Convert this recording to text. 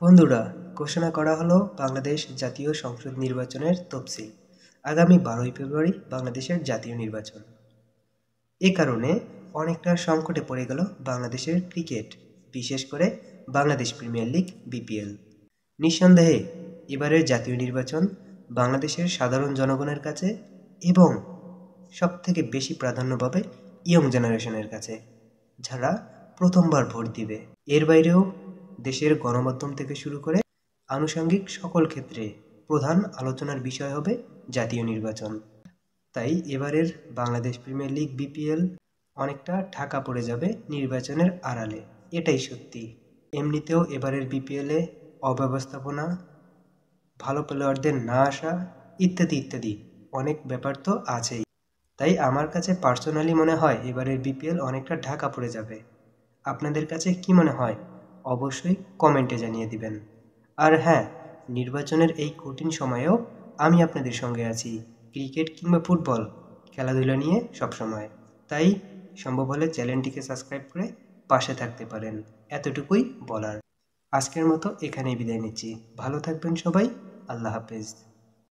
বন্ধুরা, ঘোষণা করা হলো বাংলাদেশ জাতীয় সংসদ নির্বাচনের তফসিল। আগামী 12ই ফেব্রুয়ারি বাংলাদেশের জাতীয় নির্বাচন। এ কারণে অনেকটা সংকটে পড়ে গেল বাংলাদেশের ক্রিকেট, বিশেষ করে বাংলাদেশ প্রিমিয়ার লিগ বিপিএল। নিঃসন্দেহে এবারের জাতীয় নির্বাচন বাংলাদেশের সাধারণ জনগণের কাছে এবং সবথেকে বেশি প্রাধান্য পাবে ইয়ং জেনারেশনের কাছে, যারা প্রথমবার ভোট দিবে। এর বাইরেও দেশের গণমাধ্যম থেকে শুরু করে আনুষঙ্গিক সকল ক্ষেত্রে প্রধান আলোচনার বিষয় হবে জাতীয় নির্বাচন। তাই এবারের বাংলাদেশ প্রিমিয়ার লিগ বিপিএল অনেকটা ঢাকা পড়ে যাবে নির্বাচনের আড়ালে, এটাই সত্যি। এমনিতেও এবারের বিপিএলে অব্যবস্থাপনা, ভালো প্লেয়ারদের না আসা ইত্যাদি ইত্যাদি অনেক ব্যাপার তো আছেই। তাই আমার কাছে পার্সোনালি মনে হয় এবারের বিপিএল অনেকটা ঢাকা পড়ে যাবে। আপনাদের কাছে কি মনে হয় অবশ্যই কমেন্টে জানিয়ে দিবেন। আর হ্যাঁ, নির্বাচনের এই কঠিন সময়েও আমি আপনাদের সঙ্গে আছি, ক্রিকেট কিংবা ফুটবল খেলাধুলা নিয়ে সবসময়। তাই সম্ভব হলে চ্যানেলটিকে সাবস্ক্রাইব করে পাশে থাকতে পারেন, এতটুকুই বলার। আজকের মতো এখানেই বিদায় নিচ্ছি। ভালো থাকবেন সবাই। আল্লাহ হাফেজ।